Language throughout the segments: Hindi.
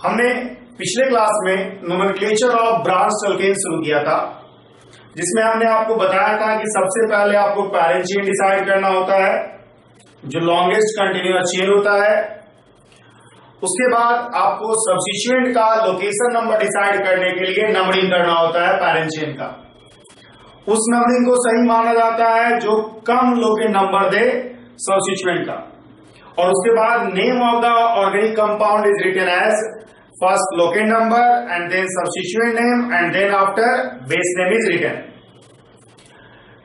हमने पिछले क्लास में नोमेनक्लेचर ऑफ ब्रांच अल्केन शुरू किया था, जिसमें हमने आपको बताया था कि सबसे पहले आपको पैरेंट चेन डिसाइड करना होता है जो लॉन्गेस्ट कंटिन्यूअस चेन होता है। उसके बाद आपको सब्स्टिट्यूएंट का लोकेशन नंबर डिसाइड करने के लिए नंबरिंग करना होता है पैरेंट चेन का। उस नंबरिंग को सही माना जाता है जो कम लोकेट नंबर दे सब्स्टिट्यूएंट का। और उसके बाद name of the organic compound is written as first locant number and then substituent name and then after base name is written.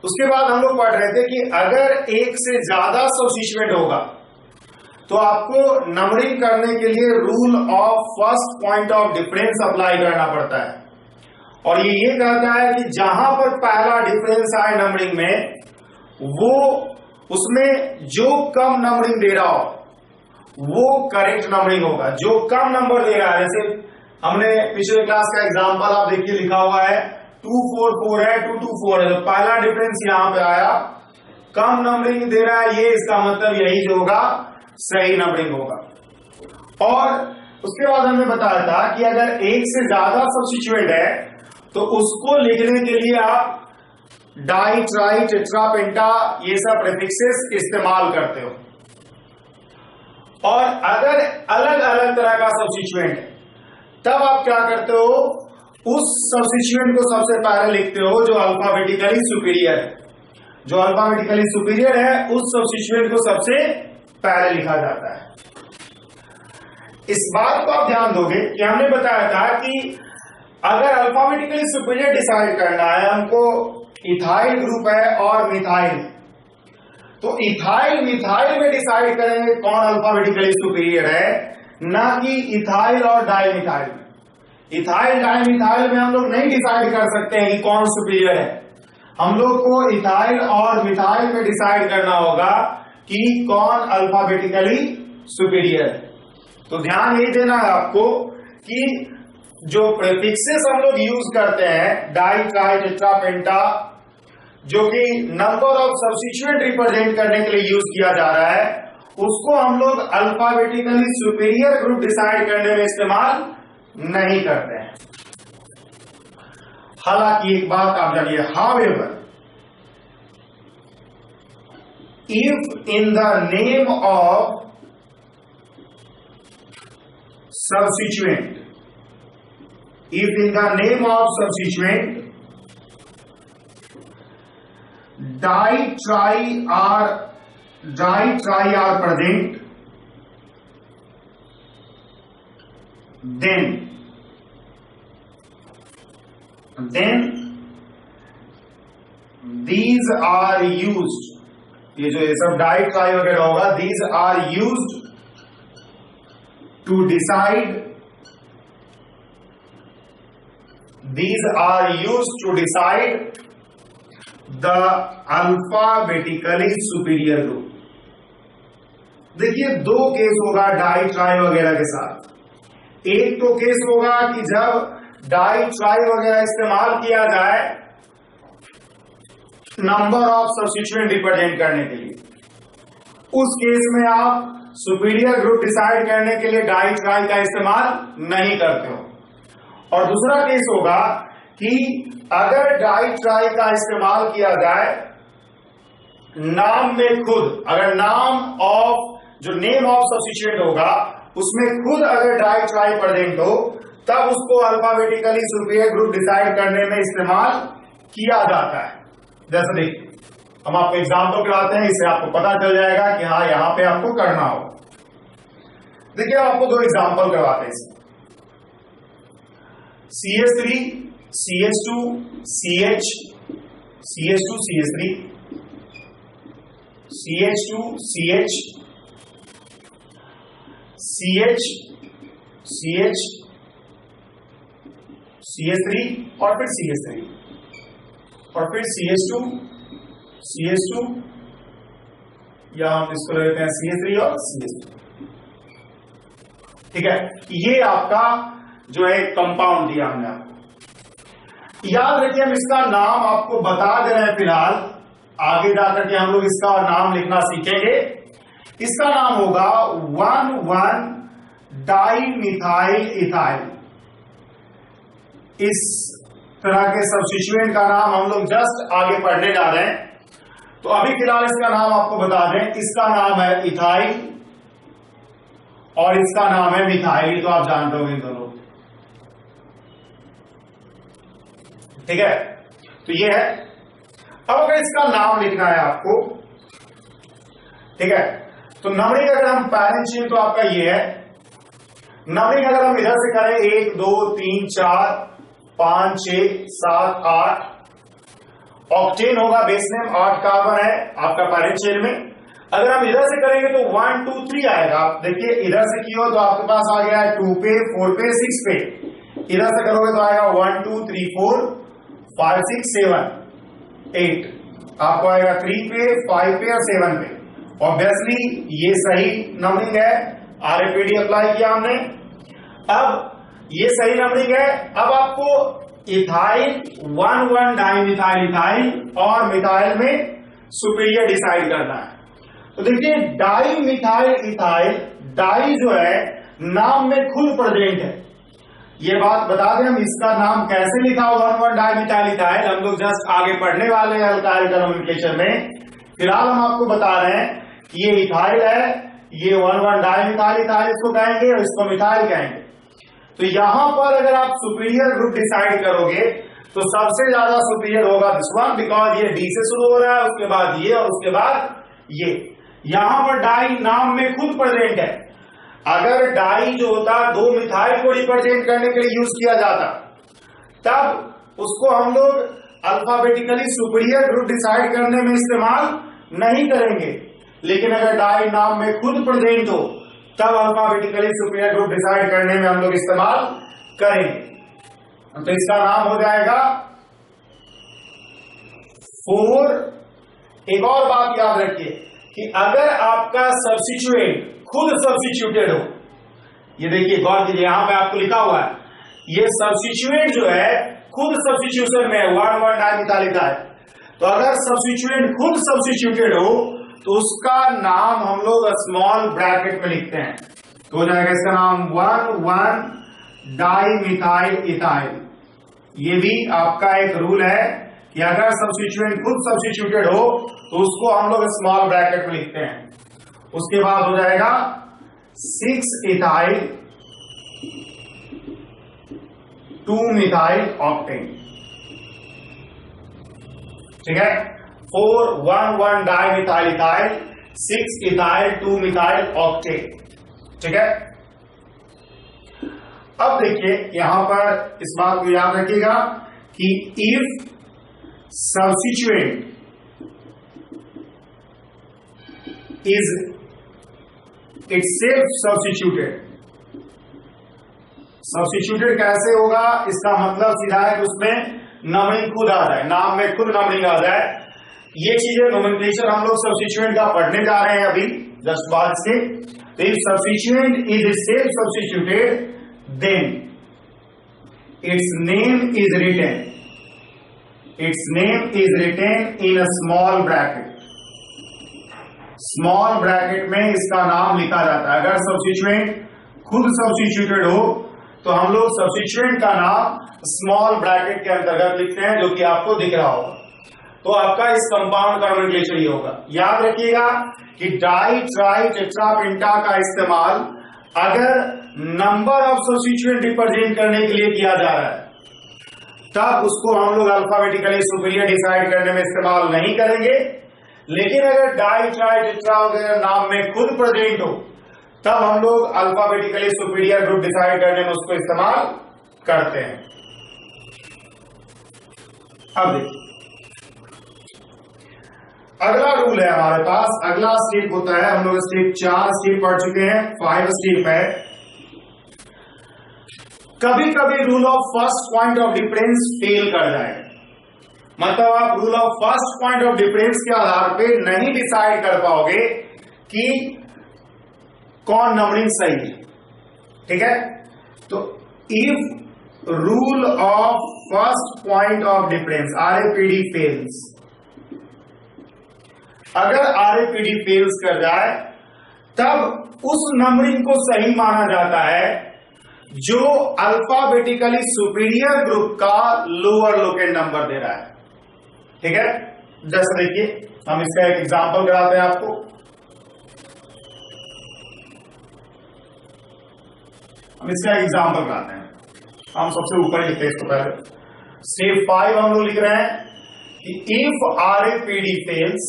उसके बाद हम लोग पढ़ रहे थे कि अगर एक से ज्यादा सब्स्टिट्यूएंट होगा तो आपको नंबरिंग करने के लिए rule of first point of difference apply करना पड़ता है। और ये कहता है कि जहां पर पहला डिफरेंस आए नंबरिंग में, वो उसमें जो कम नंबरिंग दे रहा हो वो करेक्ट नंबरिंग होगा। जो कम नंबर दे रहा है, जैसे हमने पिछले क्लास का एग्जांपल आप देखिए लिखा हुआ है 244 है, 224 है, तो पहला डिफरेंस यहां पे आया, कम नंबरिंग दे रहा है, ये इसका मतलब यही जो होगा सही नंबरिंग होगा। और उसके बाद हमने बताया था कि अगर एक से ज्यादा सब्स्टिट्यूएंट है तो उसको लिखने के लिए आप डाई, ट्राई, टेट्रा, पेंटा ये सब प्रीफिक्सेस इस्तेमाल करते हो। और अगर अलग अलग तरह का सब्स्टिट्यूएंट है तब आप क्या करते हो, उस सब्स्टिट्यूएंट को सबसे पहले लिखते हो जो अल्फाबेटिकली सुपीरियर है। जो अल्फाबेटिकली सुपीरियर है उस सब्स्टिट्यूएंट को सबसे पहले लिखा जाता है। इस बात को आप ध्यान दोगे कि हमने बताया था कि अगर अल्फाबेटिकली सुपीरियर डिसाइड करना है, हमको इथाइल ग्रुप है और मिथाइल, तो इथाइल मिथाइल में डिसाइड करेंगे कौन अल्फाबेटिकली सुपीरियर है, ना कि इथाइल और डाइमिथाइल में। इथाइल डाइमिथाइल में हम लोग नहीं डिसाइड कर सकते हैं कि कौन सुपीरियर है। हम लोग को इथाइल और मिथाइल में डिसाइड करना होगा कि कौन अल्फाबेटिकली सुपीरियर है। तो ध्यान ये देना है आपको कि जो प्रीफिक्सेस हम लोग यूज करते हैं, डाई, ट्राई, टेट्रा, पेंटा, जो कि नंबर ऑफ सब्स्टिट्यूएंट रिप्रेजेंट करने के लिए यूज किया जा रहा है, उसको हम लोग अल्फाबेटिकली सुपीरियर ग्रुप डिसाइड करने में इस्तेमाल नहीं करते हैं। हालांकि एक बात आप जानिए, however if in the name of substituent, if in the name of substituent di, tri are present, then these are used, ये जो ये सब डाई, ट्राई वगैरह होगा, these are used to decide the alphabetically superior group। देखिए दो केस होगा डाई, ट्राई वगैरह के साथ। एक तो केस होगा कि जब डाई, ट्राई वगैरह इस्तेमाल किया जाए नंबर ऑफ सब्स्टिट्यूएंट रिप्रेजेंट करने के लिए, उस केस में आप सुपीरियर ग्रुप डिसाइड करने के लिए डाई, ट्राई का इस्तेमाल नहीं करते हो। और दूसरा केस होगा कि अगर डाई, ट्राई का इस्तेमाल किया जाए नाम में खुद, अगर नाम ऑफ जो नेम ऑफ सब्स्टिट्यूएंट होगा उसमें खुद अगर डाई, ट्राई प्रेजेंट हो, तब उसको अल्फाबेटिकली सुपीरियर ग्रुप डिसाइड करने में इस्तेमाल किया जाता है। जैसे देखिए, हम आपको एग्जाम्पल कराते हैं, इससे आपको पता चल जाएगा कि हाँ यहां पे आपको करना हो। देखिए आपको दो एग्जाम्पल करवाते हैं इसमें, CH3 CH2 CH CH2 CH3 CH2 CH CH CH CH3 और फिर CH3 और फिर CH2 CH2, या हम इसको लेते हैं CH3 और CH2। ठीक है, ये आपका जो है कंपाउंड दिया हमने आपको। याद रखिए हम इसका नाम आपको बता दे रहे हैं फिलहाल, आगे जाकर के हम लोग इसका नाम लिखना सीखेंगे। इसका नाम होगा 1,1 डाइमिथाइल इथाइल। इस तरह के सब्स्टिट्यूएंट का नाम हम लोग जस्ट आगे पढ़ने जा रहे हैं, तो अभी फिलहाल इसका नाम आपको बता दें। इसका नाम है इथाइल और इसका नाम है मिथाइल, तो आप जानते होंगे इन दोनों, ठीक है। तो ये है। अब अगर इसका नाम लिखना है आपको, ठीक है, तो नंबरिंग अगर हम पैरेंट चेन तो आपका ये है। नंबरिंग अगर हम इधर से करें 1 2 3 4 5 6 7 8, ऑक्टेन होगा बेस नेम, 8 कार्बन है आपका पैरेंट चेन में। अगर हम इधर से करेंगे तो 1 2 3 आएगा। आप देखिए इधर से किया तो आपके पास आ गया है 2 पे 4 पे 6 पे। इधर से करोगे तो आएगा 1 2 3 4 5 6 7 8, आपको आएगा 3 पे 5 पे और 7 पे। ऑब्वियसली ये सही नंबरिंग है, आरएपीडी अप्लाई किया हमने। अब ये सही नंबरिंग है। अब आपको इथाइल 1 1 डाइमिथाइल इथाइल और मिथाइल में सुपीरियर डिसाइड करना है। तो देखिए डाइमिथाइल इथाइल, डाई जो है नाम में खुद प्रेजेंट है। ये बात बता दें हम इसका नाम कैसे लिखा हो 1 1 डाइमिथाइल इथाइल, हम लोग जस्ट आगे पढ़ने वाले हैं अल्काइल नोमेनक्लेचर में। फिलहाल हम आपको बता रहे हैं कि ये इथाइल है, ये 1 1 डाइमिथाइल इथाइल इसको कहेंगे और इसको मिथाइल कहेंगे। तो यहां पर अगर आप सुपीरियर ग्रुप डिसाइड करोगे तो सबसे ज्यादा सुपीरियर होगा दिस वन, बिकॉज ये डी से शुरू हो रहा है, उसके बाद ये और उसके बाद ये। यहां पर डाई नाम में खुद प्रेजेंट है। अगर डाई जो होता 2 मिथाइल को रिप्रेजेंट करने के लिए यूज किया जाता, तब उसको हम लोग अल्फाबेटिकली सुपीरियर ग्रुप डिसाइड करने में इस्तेमाल नहीं करेंगे। लेकिन अगर डाई नाम में खुद प्रेजेंट हो तब अल्फाबेटिकली सुपीरियर ग्रुप डिसाइड करने में हम लोग इस्तेमाल करेंगे। तो इसका नाम हो जाएगा 4। एक और बात याद रखिए कि अगर आपका सब्स्टिट्यूएंट खुद सब्स्टिट्यूटेड हो, ये देखिए गौर कीजिए यहां पे आपको लिखा हुआ है, ये सब्स्टिट्यूएंट जो है खुद सब्स्टिट्यूशन में 1 1 डाइमिथाइल इथाइल। तो अगर सब्स्टिट्यूएंट खुद सब्स्टिट्यूटेड हो तो उसका नाम हम लोग स्मॉल ब्रैकेट में लिखते हैं। तो हो जाएगा इसका नाम 1 1 डाइमिथाइल इथाइल। ये भी आपका एक रूल है कि अगर सब्स्टिट्यूएंट खुद सब्स्टिट्यूटेड हो तो उसको हम लोग स्मॉल ब्रैकेट में लिखते हैं। उसके बाद हो जाएगा 6 इथाइल 2 मिथाइल ऑक्टेन, ठीक है। 4 1 1 dimethyl ethyl 6 ethyl 2 methyl octane, ठीक है। अब देखिए यहां पर इस बात को याद रखिएगा कि if substituent is itself substituted। Substituted कैसे होगा, इसका मतलब सीधा है कि उसमें नंबरिंग खुद आ जाए, नाम में खुद नंबरिंग आ जाए। ये चीजें नोमेनक्लेचर हम लोग सब्स्टिट्यूएंट का पढ़ने जा रहे हैं अभी जस्ट बाद से। तो if substituent is itself substituted then its name is written in a small bracket। Small bracket में इसका नाम लिखा जाता है। अगर सब्स्टिट्यूएंट खुद सब्स्टिट्यूटेड हो तो हम लोग सब्स्टिट्यूएंट का नाम स्मॉल ब्रैकेट के अंतर्गत लिखते हैं, जो कि आपको दिख रहा होगा। तो आपका इस कंपाउंड का नोमेनक्लेचर ये होगा। याद रखिएगा कि डाई ट्राई टेट्रा पेंटा का इस्तेमाल अगर नंबर ऑफ सब्स्टिट्यूएंट रिप्रेजेंट करने के लिए किया जा रहा है तब उसको हम लोग अल्फाबेटिकली सुपीरियर डिसाइड करने में इस्तेमाल नहीं करेंगे। लेकिन अगर डाई ट्राई टेट्रा वगैरह नाम में खुद प्रेजेंट हो तब हम लोग अल्फाबेटिकली सुपीरियर ग्रुप डिसाइड करने में उसको इस्तेमाल करते हैं। अब देखिए अगला रूल है हमारे पास। अगला स्टेप होता है, हम लोग स्टेप 4 स्टेप पढ़ चुके हैं, 5 स्टेप है। कभी कभी rule of first point of difference fail कर जाएगा, मतलब आप rule of first point of difference के आधार पे नहीं डिसाइड कर पाओगे कि कौन नंबरिंग सही है, ठीक है। तो if rule of first point of difference RAPD fails, अगर आरएपीडी फेल्स कर जाए तब उस नंबरिंग को सही माना जाता है जो अल्फाबेटिकली सुपीरियर ग्रुप का लोअर लोकेट नंबर दे रहा है। ठीक है, जैसे देखिए हम इसका एक एग्जांपल कराते हैं आपको। हम इसका एग्जांपल कराते हैं। हम सबसे ऊपर लिखते हैं इसको पहले। स्टेप 5 हम लोग लिख रहे हैं कि if RAPD fails,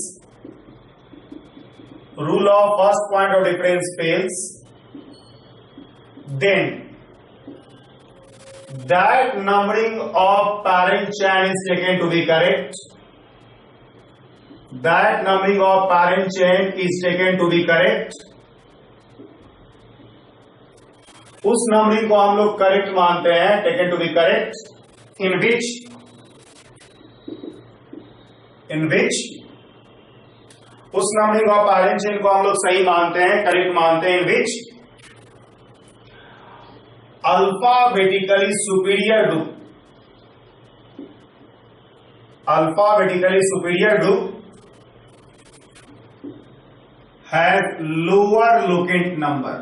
rule of first point of difference fails, then that numbering of parent chain is taken to be correct. That numbering of parent chain is taken to be correct. उस नंबरिंग को हम लोग करेक्ट मानते हैं, taken to be correct, in which उस नंबरिंग ऑफ पैरेंट चेन को हम लोग सही मानते हैं, करेक्ट मानते हैं, in which alphabetically superior group has lower locate number.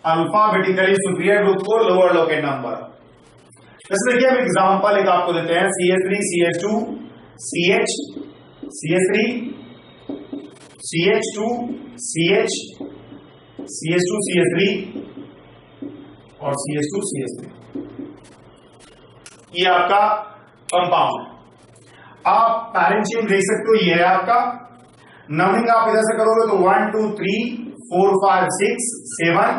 Alphabetically superior group को लोअर लोकेट नंबर। जैसे देखिए हम एग्जांपल एक आपको देते हैं, CH3 CH2 CH, CH3 CH2 CH, CH2 CH3 और CH2 CH3, ये आपका कंपाउंड है। आप पैरेंट चेन देख सकते हो, ये है आपका नंबरिंग। आप इधर से करोगे तो 1 2 3 4 5 6 7,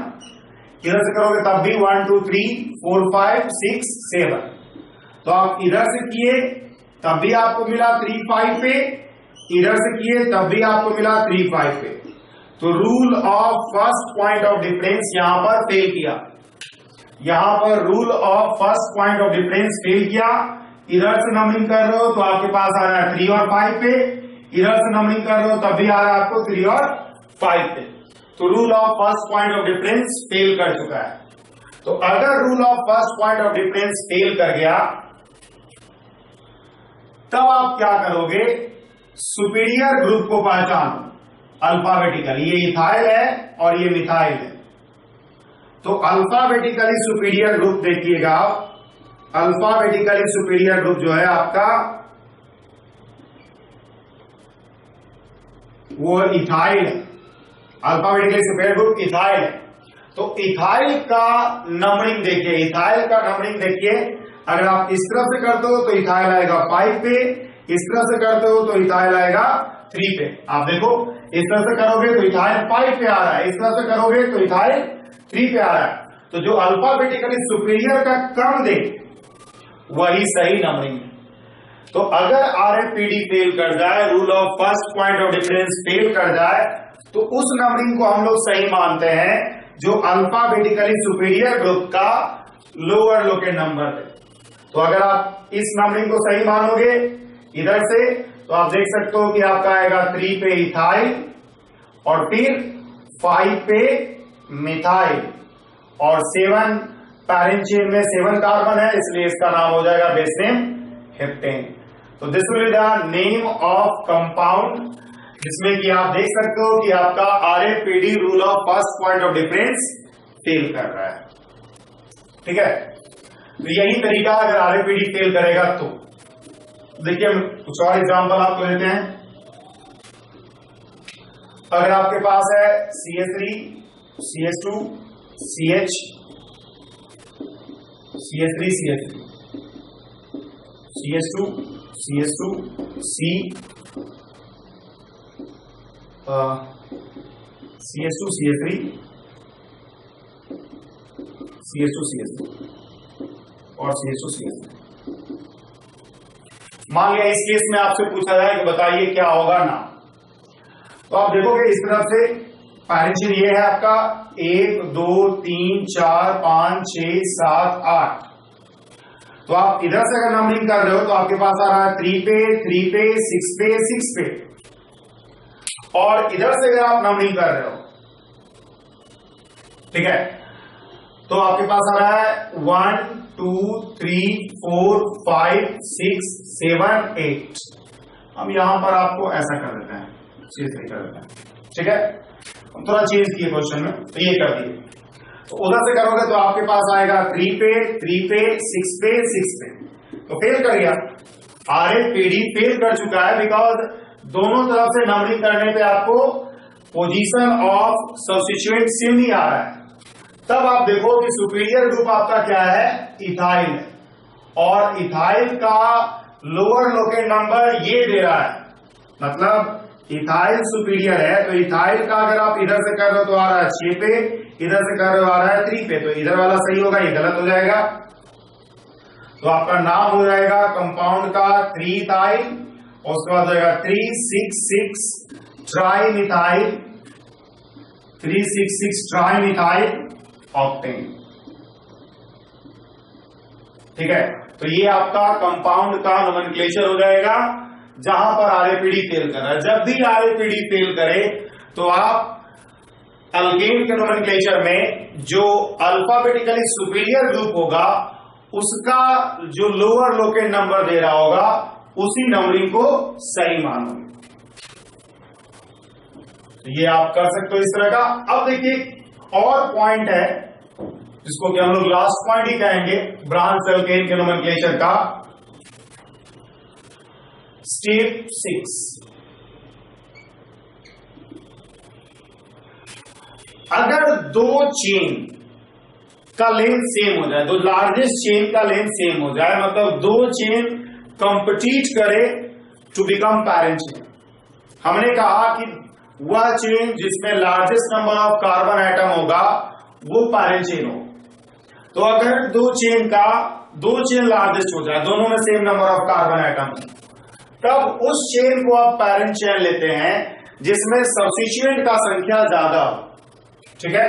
इधर से करोगे तब भी 1 2 3 4 5 6 7। तो आप इधर से किए तब भी आपको मिला 3 5 पे, इधर से किए तब भी आपको मिला 3 5 पे। तो rule of first point of difference यहां पर फेल किया, यहां पर rule of first point of difference fail किया। इधर से नंबरिंग कर रहे हो तो आपके पास आ रहा है 3 और 5 पे, इधर से नंबरिंग कर रहे हो तब भी आ रहा है आपको 3 और 5 पे। तो rule of first point of difference fail कर चुका है। तो अगर rule of first point of difference fail कर गया तब आप क्या करोगे, सुपीरियर ग्रुप को पहचानो अल्फाबेटिकली। ये इथाइल है और ये मिथाइल है, तो अल्फाबेटिकली सुपीरियर ग्रुप देखिएगा आप। अल्फाबेटिकली सुपीरियर ग्रुप जो है आपका वो इथाइल है। अल्फाबेटिकली सुपीरियर ग्रुप इथाइल है। तो इथाइल का नंबरिंग देखिए, इथाइल का नंबरिंग देखिए। अगर आप इस तरह से करते हो तो इथाइल आएगा 5 पे, इस तरह से करते हो तो इथाइल आएगा 3 पे। आप देखो इस तरह से करोगे तो इथाइल 5 पे आ रहा है, इस तरह से करोगे तो इथाइल 3 पे आ रहा है। तो जो अल्फाबेटिकली सुपीरियर का क्रम दे वही सही नंबरिंग है। तो अगर RAPD फेल कर जाए, rule of first point of difference fail कर जाए, तो उस नंबरिंग को हम लोग सही मानते हैं जो अल्फाबेटिकली सुपीरियर ग्रुप का लोअर लोकेट नंबर है। तो अगर आप इस नंबरिंग को सही मानोगे इधर से तो आप देख सकते हो कि आपका आएगा 3 पे इथाइल और फिर 5 पे मिथाइल और 7 पैरेंट चेन में 7 कार्बन है, इसलिए इसका नाम हो जाएगा बेस नेम हेप्टेन। तो this will be the name of compound, जिसमें कि आप देख सकते हो कि आपका RAPD rule of first point of difference fail कर रहा है। ठीक है, तो यही तरीका अगर RAPD फेल करेगा तो देखिए हम कुछ और एग्जांपल आपको देते हैं। अगर आपके पास है CH3 CH2 CH, CH3 CH3 CH2 CH2 C, CH2 CH3 CH2 CH3 और CH2 CH3। मान लिया इस केस में आपसे पूछा जाए कि बताइए क्या होगा ना, तो आप देखोगे इस तरफ से पैरेंट चेन ये है आपका 1 2 3 4 5 6 7 8। तो आप इधर से अगर नंबरिंग कर रहे हो तो आपके पास आ रहा है 3 पे 3 पे 6 पे 6 पे, और इधर से अगर आप नंबरिंग कर रहे हो, ठीक है, तो आपके पास आ रहा है 1 2 3 4 5 6 7 8। हम यहां पर आपको ऐसा कर देते हैं, सीधे कर देते हैं। ठीक है, थोड़ा चेंज किए क्वेश्चन में, तो ये कर दिए। तो उधर से करोगे तो आपके पास आएगा 3 पे 3 पे 6 पे 6 पे, तो फेल कर गया। RAPD फेल कर चुका है बिकॉज दोनों तरफ से नंबरिंग करने पे आपको पोजीशन ऑफ सब्स्टिट्यूएंट सेम नहीं आ रहा है। तब आप देखो कि सुपीरियर ग्रुप आपका क्या है, इथाइल है, और इथाइल का लोअर लोकेट नंबर ये दे रहा है, मतलब इथाइल सुपीरियर है। तो इथाइल का अगर आप इधर से कर रहे हो तो आ रहा है 6 पे, इधर से कर रहे हो आ रहा है 3 पे, तो इधर वाला सही होगा, ये गलत हो जाएगा। तो आपका नाम हो जाएगा कंपाउंड का 3 इथाइल, और उसके बाद हो जाएगा 366 ट्राइमिथाइल, 366 ट्राइमिथाइल ऑक्टेन। ठीक है, तो ये आपका कंपाउंड का नोमेनक्लेचर हो जाएगा जहां पर RAPD फेल कर रहा है। जब भी RAPD फेल करे तो आप अल्केन के नोमेनक्लेचर में जो अल्फाबेटिकली सुपीरियर ग्रुप होगा उसका जो लोअर लोकेट नंबर दे रहा होगा उसी नंबरिंग को सही मानोगे। तो ये आप कर सकते हो इस तरह का। अब देखिए और पॉइंट है जिसको कि हम लोग लास्ट पॉइंट ही कहेंगे ब्रांच अल्केन के नोमेनक्लेचर का, स्टेप 6। अगर दो चेन का लेंथ सेम हो जाए, दो लार्जेस्ट चेन का लेंथ सेम हो जाए, मतलब दो चेन कंपीट करे टू बिकम पैरेंट चेन। हमने कहा कि वह चेन जिसमें largest number of carbon atom होगा वो पैरेंट चेन हो। तो अगर दो चेन लार्जेस्ट हो जाए, दोनों में same number of carbon atom, तब उस चेन को आप पैरेंट चेन लेते हैं जिसमें सब्स्टिट्यूएंट का संख्या ज्यादा हो। ठीक है,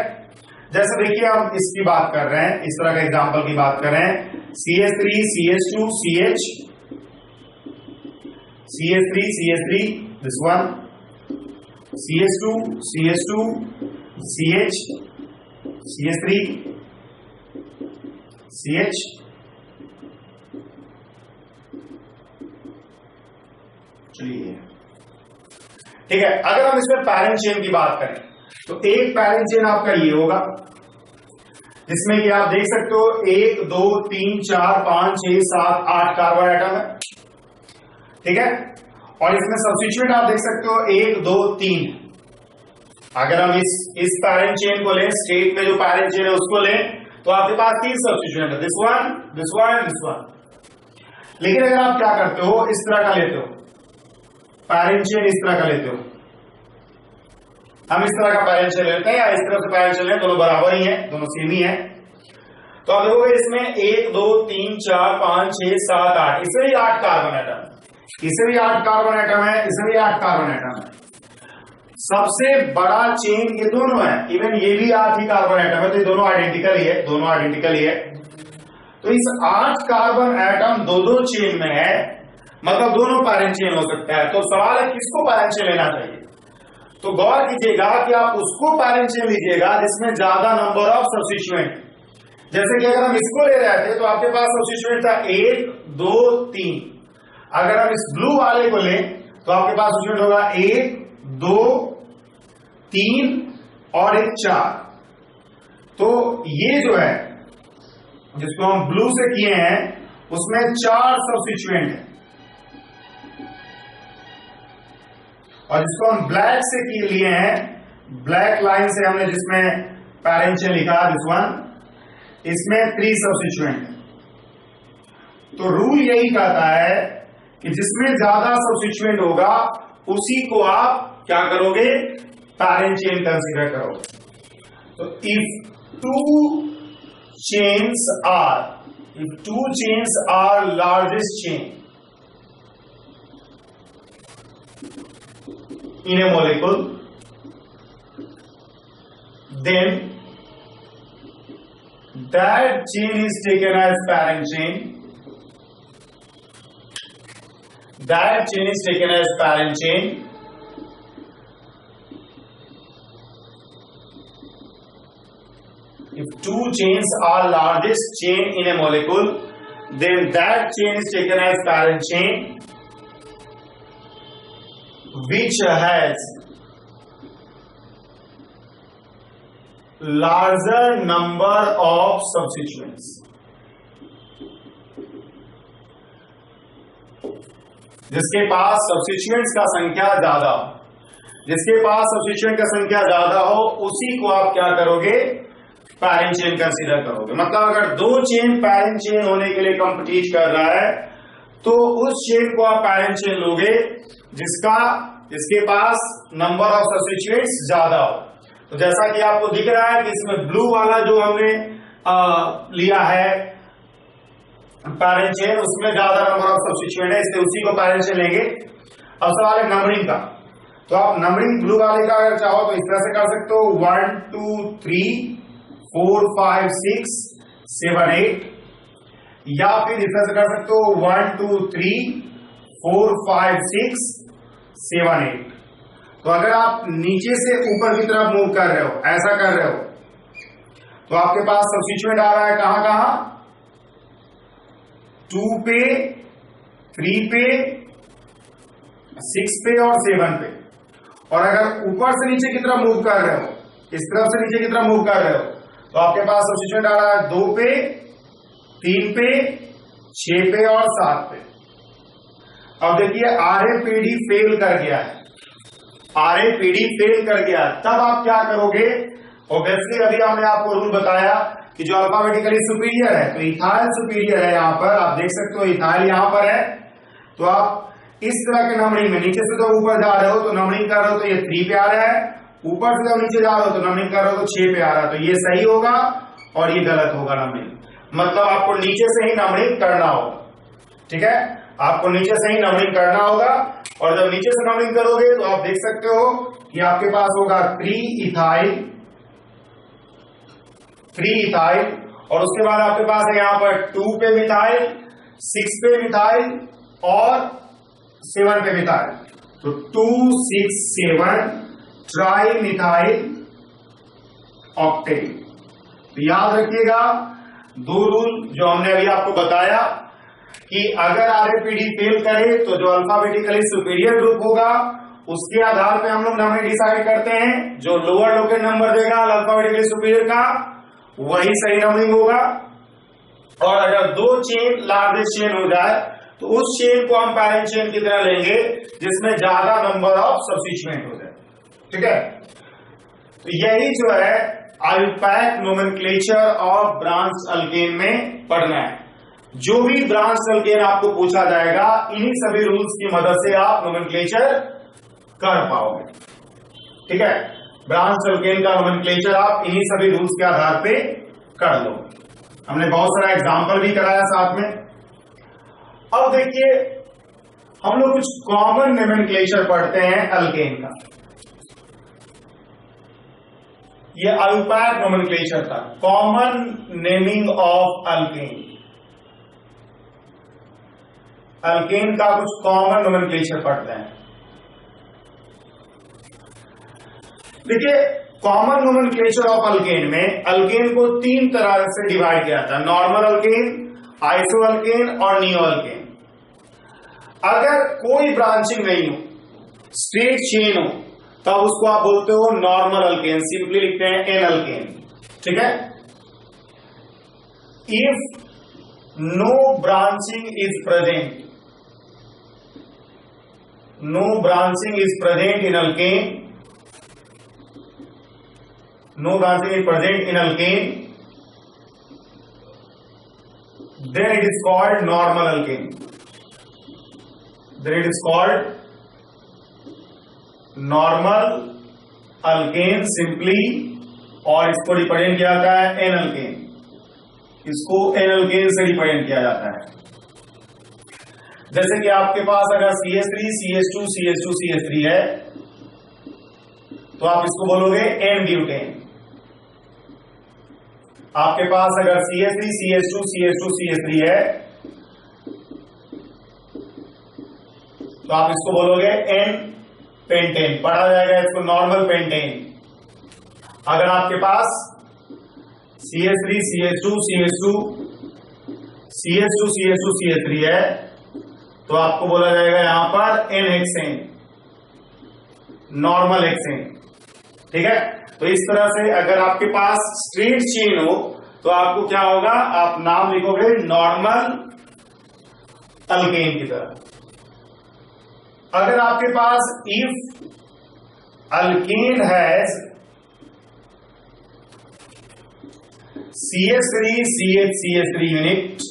जैसे देखिए हम इसकी बात कर रहे हैं, इस तरह का एग्जांपल की बात कर रहे हैं, CH3 CH2 CH, CH3 CH3 this one, CH2 CH2 CH, CH3 CH, चलिए ठीक है। अगर हम इसमें पैरेंट चेन की बात करें तो एक पैरेंट चेन आपका ये होगा जिसमें कि आप देख सकते हो 1 2 3 4 5 6 7 8 कार्बन एटम है। ठीक है, और इसमें सब्स्टिट्यूएंट आप देख सकते हो 1 2 3। अगर हम इस पैरेंट चेन को लें, स्टेट में जो पैरेंट चेन है उसको लें, तो आपके पास 3 सब्स्टिट्यूएंट है, this one this one this one. लेकिन अगर आप क्या करते हो, इस तरह का लेते हो पैरेंट चेन, इस तरह का लेते हो, हम इस तरह का पैरेंट चेन लेते हैं या इस तरह से पैरेंट चेन लेते हैं, दोनों बराबर ही है, दोनों सेम ही है। तो आप देखोगे इसमें 1 2 3 4 5 6 7 8, इसमें भी 8 कार्बन एटम, इसमें भी 8 कार्बन एटम है, इसमें भी 8 कार्बन एटम है। सबसे बड़ा चेन ये दोनों है, इवन ये भी 8 ही कार्बन एटम है, तो ये दोनों आइडेंटिकल ही है, दोनों आइडेंटिकल ही है। तो इस 8 कार्बन एटम दो चेन में है, मतलब दोनों पैरेंट चेन हो सकता है। तो सवाल है किसको पैरेंट चेन लेना चाहिए। तो गौर कीजिएगा कि आप उसको पैरेंट चेन लीजिएगा जिसमें ज्यादा नंबर ऑफ सब्स्टिट्यूएंट। जैसे कि अगर हम इसको ले रहे थे तो आपके पास सब्स्टिट्यूएंट था 1 2 3। अगर हम इस ब्लू वाले को लें तो आपके पास सब्स्टिट्यूएंट होगा 1 2 3 और 1 4। तो ये जो है जिसको हम ब्लू से किए हैं उसमें 4 सब्स्टिट्यूएंट है, और जिसको हम ब्लैक से लिए हैं, ब्लैक लाइन से हमने जिसमें पैरेंट चेन लिखा दिस वन, इसमें 3 सब्स्टिट्यूएंट। तो रूल यही कहता है कि जिसमें ज्यादा सब्स्टिट्यूएंट होगा उसी को आप क्या करोगे, पैरेंट चेन कंसीडर करोगे। तो if two chains are largest chain in a molecule, then that chain is taken as parent chain. That chain is taken as parent chain. If two chains are largest chain in a molecule, then that chain is taken as parent chain, which has larger number of substituents, जिसके पास सब्स्टिट्यूएंट्स का संख्या ज्यादा हो, जिसके पास सब्स्टिट्यूएंट का संख्या ज्यादा हो उसी को आप क्या करोगे, पैरेंट चेन कंसीडर करोगे। मतलब अगर दो चेन पैरेंट चेन होने के लिए कंपीट कर रहा है तो उस चेन को आप पैरेंट चेन लोगे जिसके पास नंबर ऑफ सब्स्टिट्यूएंट्स ज्यादा हो। तो जैसा कि आपको दिख रहा है कि इसमें ब्लू वाला जो हमने लिया है पैरेंट चेन, उसमें ज्यादा नंबर ऑफ सब्स्टिट्यूएंट है, इसलिए उसी को पैरेंट चेन लेंगे। अब सवाल है नंबरिंग का, तो आप नंबरिंग ब्लू वाले का अगर चाहो तो इस तरह से कर सकते हो 1 2 3 4 5 6 7 8, या फिर इस तरह से कर सकते हो 1 2 3 4 5 6 7 8। तो अगर आप नीचे से ऊपर की तरफ मूव कर रहे हो, ऐसा कर रहे हो, तो आपके पास सब्स्टिट्यूएंट आ रहा है कहां कहां, 2 पे, 3 पे, 6 पे और 7 पे। और अगर ऊपर से नीचे की तरफ मूव कर रहे हो, इस तरफ से नीचे की तरफ मूव कर रहे हो, तो आपके पास सब्स्टिट्यूएंट आ रहा है 2 पे, 3 पे, 6 पे और 7 पे। अब देखिए RAPD फेल कर गया है, RAPD फेल कर गया, तब आप क्या करोगे। ऑब्वियसली अभी हमने आपको रूल बताया कि जो अल्फाबेटिकली सुपीरियर है, तो इथाइल सुपीरियर है, यहां पर आप देख सकते हो इथाइल यहां पर है। तो आप इस तरह के नंबरिंग में नीचे से तो ऊपर जा रहे हो तो नंबरिंग कर रहे हो तो ये 3 पे आ रहा है, ऊपर से जब नीचे जा रहे हो तो नंबरिंग कर रहे हो तो 6 पे आ रहा है। तो ये सही होगा और ये गलत होगा नंबरिंग, मतलब आपको नीचे से ही नंबरिंग करना होगा। ठीक है, आपको नीचे से ही नंबरिंग करना होगा, और जब नीचे से नंबरिंग करोगे तो आप देख सकते हो कि आपके पास होगा 3 इथाइल, और उसके बाद आपके पास है यहां पर 2 पे मिथाइल, 6 पे मिथाइल और 7 पे मिथाइल। तो 2 6 7 ट्राई मिथाइल ऑक्टेन। तो याद रखिएगा दो रूल जो हमने अभी आपको बताया कि अगर RAPD फेल करे तो जो अल्फाबेटिकली सुपीरियर ग्रुप होगा उसके आधार पे हम लोग नंबर डिसाइड करते हैं, जो लोअर लोकेट नंबर देगा अल्फाबेटिकली सुपीरियर का वही सही नंबरिंग होगा। और अगर दो चेन लार्जेस्ट चेन हो जाए तो उस चेन को हम पैरेंट चेन की तरह लेंगे जिसमें ज्यादा नंबर ऑफ सब्स्टिट्यूएंट हो जाए। ठीक है, तो यही जो है IUPAC nomenclature of branch alkane में पढ़ना है। जो भी ब्रांच अल्केन आपको पूछा जाएगा इन्हीं सभी रूल्स की मदद से आप नोमेनक्लेचर कर पाओगे। ठीक है, ब्रांच अल्केन का नोमेनक्लेचर आप इन्हीं सभी रूल्स के आधार पे कर लो। हमने बहुत सारा एग्जांपल भी कराया साथ में। अब देखिए हम लोग कुछ कॉमन नोमेनक्लेचर पढ़ते हैं अल्केन का। ये आयुपैक नोमेनक्लेचर था, common naming of alkane. Alkane का कुछ कॉमन नोमेनक्लेचर पढ़ते हैं। देखिए कॉमन नोमेनक्लेचर ऑफ अल्केन में अल्केन को 3 तरह से डिवाइड किया था, नॉर्मल अल्केन, आइसो अल्केन और नियो अल्केन। अगर कोई ब्रांचिंग नहीं हो, स्ट्रेट चेन हो, तब उसको आप बोलते हो नॉर्मल अल्केन, सिंपली लिखते हैं एन अल्केन। ठीक है, if no branching is present, no branching is present in alkane, no branching is present in alkane, then it is called normal alkane, then it is called normal alkane simply, और इसको रिप्रेजेंट किया जाता है एन अल्केन, इसको एन अल्केन से रिप्रेजेंट किया जाता है। जैसे कि आपके पास अगर CH3 CH2 CH2 CH3 है तो आप इसको बोलोगे एन ब्यूटेन। आपके पास अगर CH3 CH2 CH2 CH3 है तो आप इसको बोलोगे एन पेंटेन, पढ़ा जाएगा इसको नॉर्मल पेंटेन। अगर आपके पास CH3 CH2 CH2 CH2 CH2 CH3 है तो आपको बोला जाएगा यहां पर एन हेक्सेन, नॉर्मल हेक्सेन। ठीक है, तो इस तरह से अगर आपके पास स्ट्रेट चेन हो तो आपको क्या होगा, आप नाम लिखोगे नॉर्मल अल्केन की तरह। अगर आपके पास if alkane has CH3CH3 unit,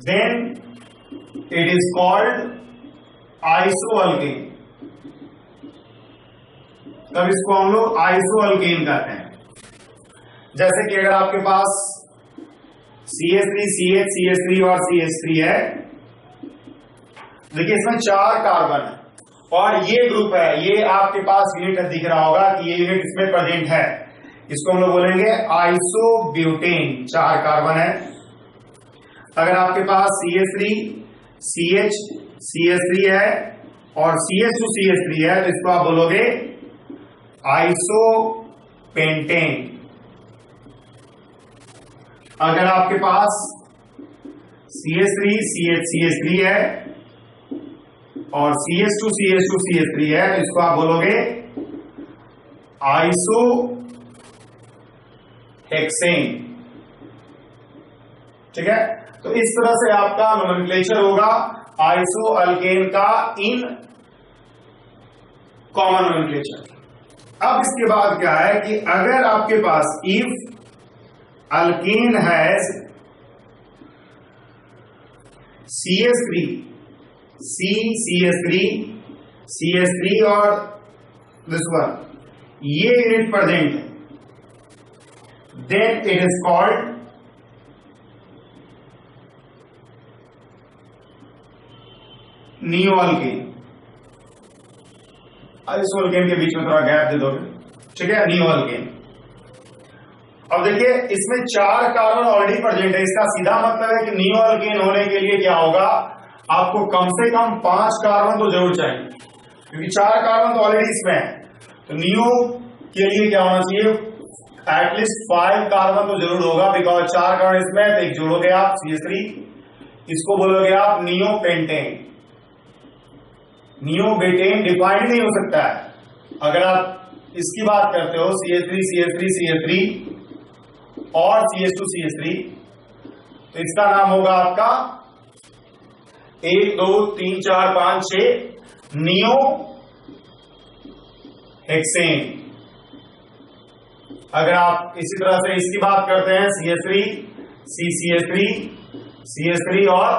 then it is called isoalkane। तब इसको हम लोग आइसोअल्केन कहते हैं। जैसे कि अगर आपके पास CH3 CH3 और CH3 है, देखिए इसमें 4 कार्बन है और ये ग्रुप है, ये आपके पास यूनिट दिख रहा होगा कि ये यूनिट इसमें प्रेजेंट है, इसको हम लोग बोलेंगे आइसोब्यूटेन। 4 कार्बन है। अगर आपके पास CH3 CH CH3 है और CH2 CH3 है तो इसको आप बोलोगे आइसोपेंटेन। अगर आपके पास CH3 CH CH3 है और CH2 CH2 CH3 है तो इसको आप बोलोगे आइसो हेक्सेन। ठीक है, तो इस तरह से आपका नोमेनक्लेचर होगा आइसो अल्केन का इन कॉमन नोमेनक्लेचर। अब इसके बाद क्या है कि अगर आपके पास if alkane has CH3 CH3 CH3 और दिस वन, ये यूनिट प्रेजेंट है, then it is called नियोअल्केन। आइसोअल्केन के बीच में थोड़ा गैप दे दोगे, ठीक है, नियोअल्केन। अब देखिए इसमें 4 कार्बन ऑलरेडी प्रेजेंट है, इसका सीधा मतलब है कि नियोअल्केन होने के लिए क्या होगा, आपको कम से कम 5 कार्बन तो जरूर चाहिए, क्योंकि 4 कार्बन तो ऑलरेडी इसमें है। तो नियो के लिए क्या होना चाहिए, एटलीस्ट 5 कार्बन तो जरूर होगा, बिकॉज 4 कार्बन इसमें है, तो एक जोड़ोगे आप CH3, इसको बोलोगे आप नियोपेंटेन। नियोबेटेन डिफाइंड नहीं हो सकता है। अगर आप इसकी बात करते हो CH3 CH3 CH3 और CH2 CH3 तो इसका नाम होगा आपका 1 2 3 4 5 6 नियो हेक्सेन। अगर आप इसी तरह से इसकी बात करते हैं CH3 CH3 CH3 और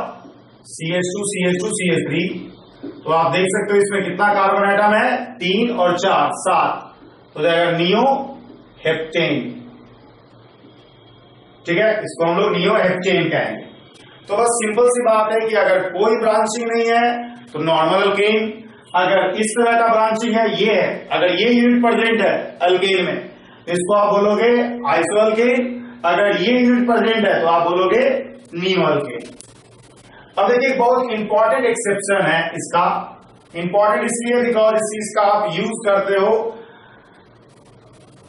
CH2 CH2 CH3 तो आप देख सकते हो इसमें कितना कार्बन एटम है, 3 और 4 7, तो जाएगा नियो हेप्टेन। ठीक है, इसको हम लोग नियो हेप्टेन कहेंगे। तो बस सिंपल सी बात है कि अगर कोई ब्रांचिंग नहीं है तो नॉर्मल अल्केन, अगर इस तरह का ब्रांचिंग है, ये है, अगर ये यूनिट प्रेजेंट है अल्केन में इसको आप बोलोगे आइसोअल्केन, अगर ये यूनिट प्रेजेंट है तो आप बोलोगे नियोअल्केन। अब देखिए बहुत इंपॉर्टेंट एक्सेप्शन है इसका, इंपॉर्टेंट इसलिए बिकॉज इस चीज का आप यूज करते हो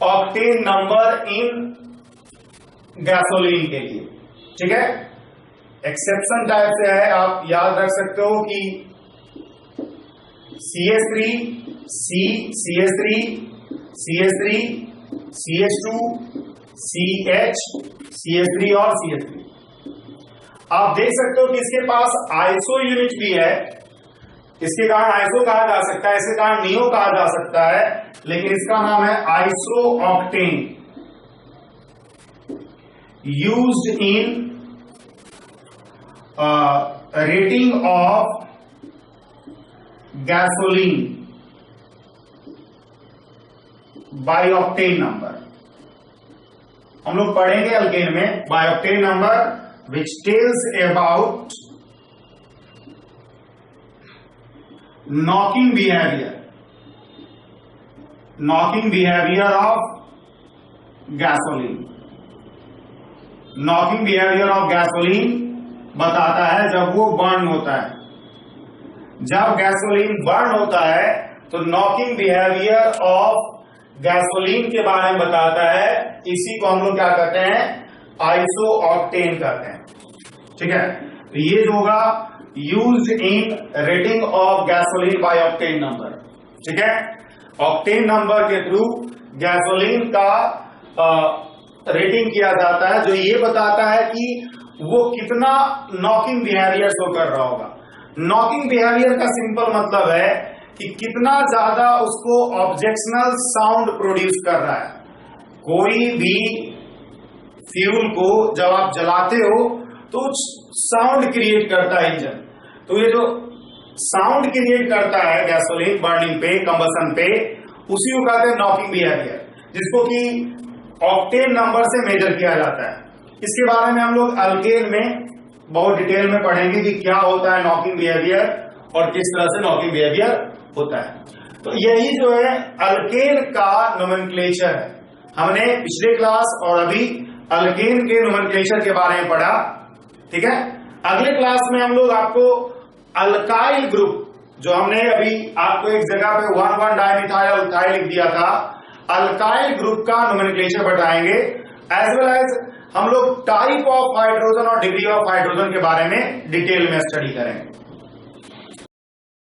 ऑक्टेन नंबर इन गैसोलीन के लिए। ठीक है, एक्सेप्शन टाइप से है, आप याद रख सकते हो कि CH3 C CH3 CH3 CH2 CH CH3 और CH3। आप देख सकते हो कि इसके पास आइसो यूनिट भी है, इसके कारण आइसो कहा जा सकता है, इसके कारण नियो कहा जा सकता है, लेकिन इसका नाम है iso octane, used in rating of gasoline by octane number. हम लोग पढ़ेंगे अल्केन में by octane number which tells about knocking behavior of gasoline। knocking behavior of gasoline बताता है जब वो बर्न होता है, जब गैसोलीन बर्न होता है तो knocking behavior of गैसोलीन के बारे में बताता है, इसी को हम लोग क्या कहते हैं, आइसो ऑक्टेन कहते हैं। ठीक है, तो ये जो होगा used in rating of gasoline by octane number. ठीक है, ऑक्टेन नंबर के थ्रू गैसोलीन का रेटिंग किया जाता है, जो ये बताता है कि वो कितना नॉकिंग बिहेवियर शो कर रहा होगा। नॉकिंग बिहेवियर का सिंपल मतलब है कि कितना ज्यादा उसको ऑब्जेक्शनल साउंड प्रोड्यूस कर रहा है। कोई भी फ्यूल को जब आप जलाते हो तो साउंड क्रिएट करता है इंजन, तो ये जो साउंड क्रिएट करता है गैसोलीन बर्निंग पे, कंबसन पे, उसी को कहते हैं नॉकिंग बिहेवियर, जिसको कि ऑक्टेन नंबर से मेजर किया जाता है। इसके बारे में हम लोग अल्केन में बहुत डिटेल में पढ़ेंगे कि क्या होता है नॉकिंग बिहेवियर और किस तरह से नॉकिंग बिहेवियर होता है। तो यही जो है अल्केन का नोमेनक्लेचर है। हमने पिछले क्लास और अभी अल्केन के नोमेनक्लेचर के बारे में पढ़ा, ठीक है। अगले क्लास में हम लोग आपको अल्काइल ग्रुप, जो हमने अभी आपको एक जगह पे 1,1 डाइमिथाइल अल्काइल लिख दिया था, अल्काइल ग्रुप का नोमेनक्लेचर बताएंगे, एज वेल एज हम लोग टाइप ऑफ हाइड्रोजन और डिग्री ऑफ हाइड्रोजन के बारे में डिटेल में स्टडी करेंगे।